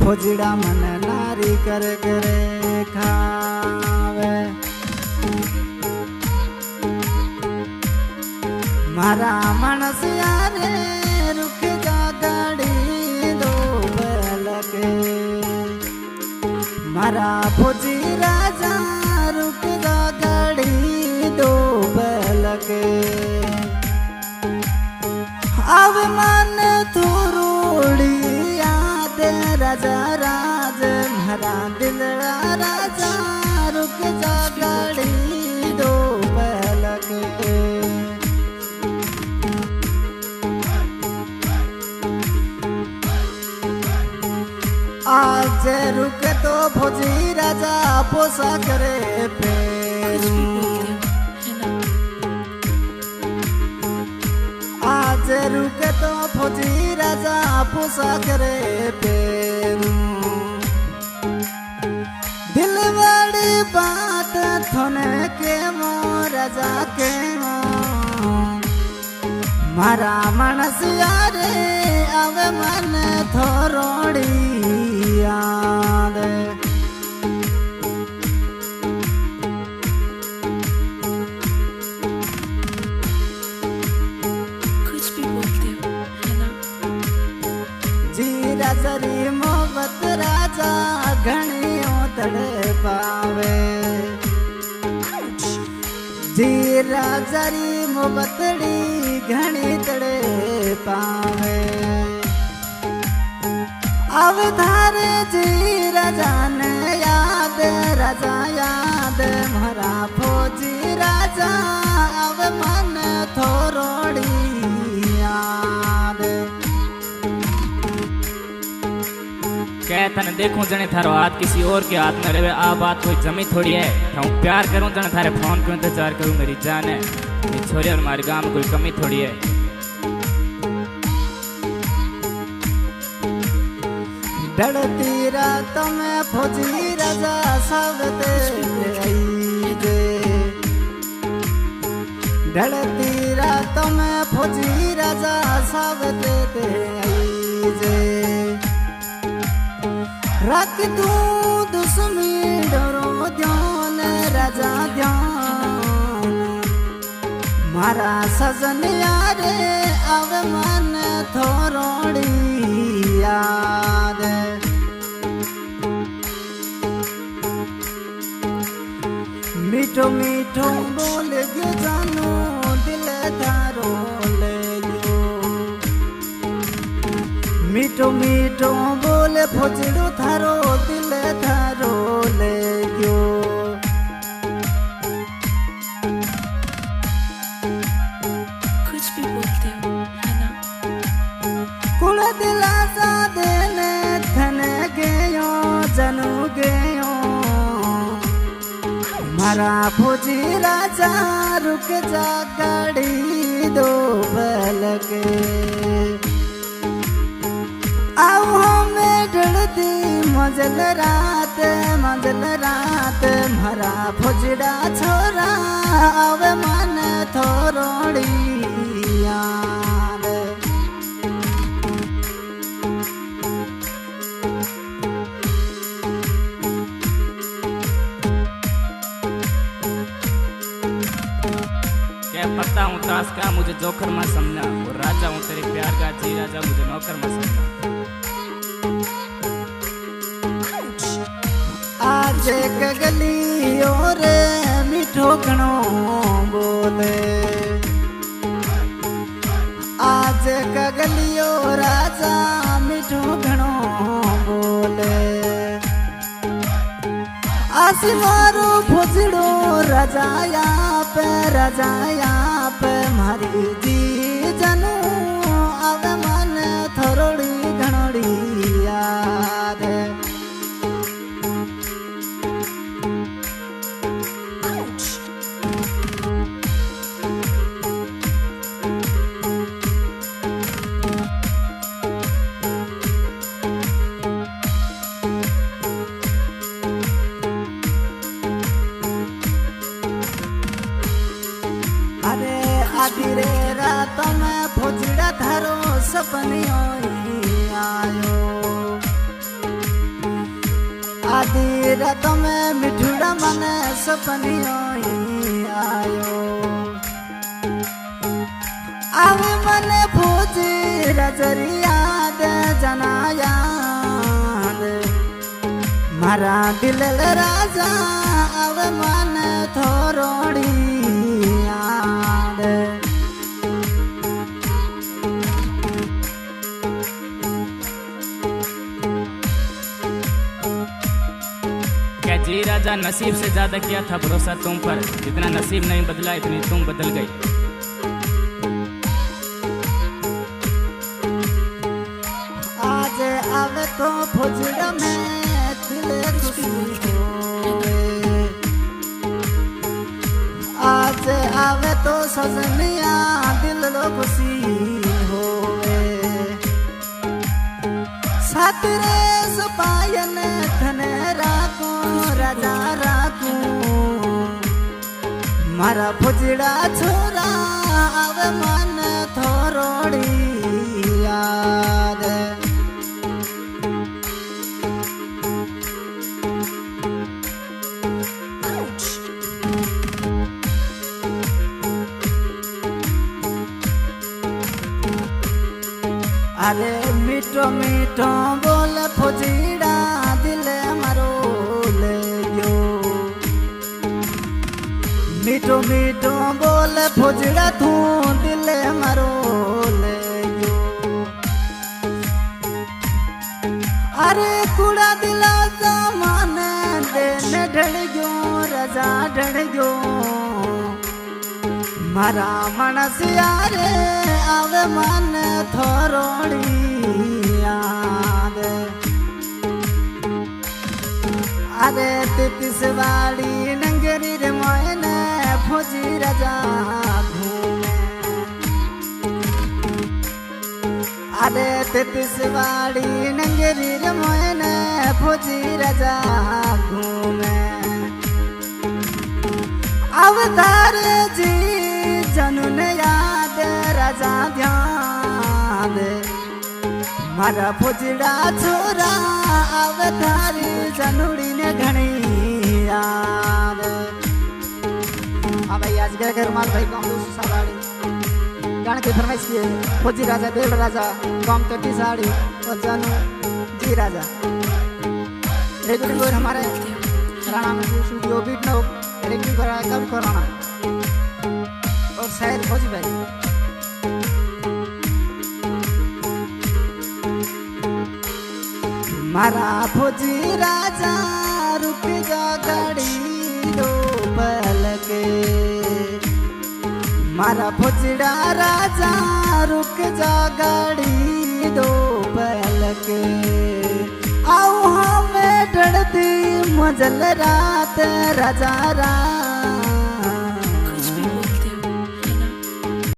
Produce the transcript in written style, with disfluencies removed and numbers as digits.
ફોજડા મને નારી કરે કરે ખાવે મારા માણસ યારે રૂક જા ગાડી દો લકે મારા ફોજી રાજા રૂક જા ગાડી દો લકે अब मन थोड़ी याद राजा राज भरा दिल राजा रुक जा गाड़ी दो पलक आज रुक तो फौजी राजा पोसा करे पे आज रुक तो फौजी राजा पोसा करे पेरू दिल वाली बात थोने के मो राजा के मो मारा मानस यारे अब मन थोड़ी याद जरी मोहब्बत राजा घणियों तड़े पावे जी राजरी मोहब्बतड़ी घणी तड़े पावे अवधारे जी राजा ने याद राजा याद मारा फौजी राजा अब मन थोड़ी याद कह तने देखूं जने थारो हाथ किसी और के हाथ में रहे आ बात कोई जमी थोड़ी है मैं प्यार करूं जने थारे फोन को इंतजार करूं मेरी जान है ये छोरी और हमारे गांव में कोई कमी थोड़ी है डरती रात में फौजी राजा सबते आई दे डरती रात में फौजी राजा सबते आई दे रख तू दुश्मनी डरो ध्यान राजा ध्यान मारा सजन यारे अब मन थोड़ी याद मीठो मीठो बोल गयो जानो दिल थारो ले गयो मीठो मीठो बोले फौजड़ो थारो दिल थारो ले गयो कुछ भी बोलते हो है ना कुल दिलासा देने थने गयो जनू गयो मारा फौजी राजा रुक जा गाड़ी दो पलके आओ हमें डरती मजल रात मारा फौजड़ा छोरा अब मन थोड़ी याद क्या पता हूँ ताश का मुझे जोकर मत समझना और राजा हूँ तेरे प्यार का जी राजा मुझे नौकर मत समझना आज एक गली और मीठो घणो बोले आज एक गलियो राजा मीठो घणो बोले आसी मारो फौजड़ो राजा पे मारी जी जनू अब मन थोड़ी घणोड़ी याद आधी रे रात में फौजड़ा थारो सपनियों आयो आधी रात में मिठुड़ा मने सपनियों ही आयो आवे मने फौजी रजरिया दे जना याद मारा दिल राजा आवे मने थोरोड़ी याद क्या जी राजा नसीब से ज्यादा किया था भरोसा तुम पर, जितना नसीब नहीं बदला इतनी तुम बदल गई। आज आवे तो फुजड़ा में दिल खुशी होवे आज आवे तो सजनिया दिल लो खुशी होवे सातरे सुपायन थने राखू राजा राखू मारा फुजड़ा छोरा आवे मन थोरोड़ी याद Ouch! अरे मीठो मीठो बोल फुजड़ा दिल मारो ले गयो मीठो मीठो बोल फुजड़ा तू दिल मारो ले गयो अरे कुड़ा दिला जमान देने ढड़ गयो रजा ढड़ गयो मारा मनस यारे आवे मन थोरोड़ी याद अरे तितिसवाड़ी नंगरी रे मोयने फौजी राजा घूमे अरे तितिसवाड़ी नंगरी रे मोयने फौजी राजा घूमे अवतार जी जनुन याद राजा ध्यान मारा फुजड़ा छोरा अवतारी जनुड़ी ने घनी याद हाँ भाई आज गए घर मार भाई गाँव दूसरी साड़ी गाने की फरमाइश की है फौजी राजा देव राजा गाँव कटी साड़ी और जानू जी राजा रेगुलर हमारे राणा में स्टूडियो बीट नो रेगुलर करा कब कराना और शायर फौजी भाई मारा फौजी राजा रुक जा घड़ी दो पल के मारा फुजड़ा राजा रुक जा घड़ी दो पल के आओ हमें डरती मजल रात राजा रात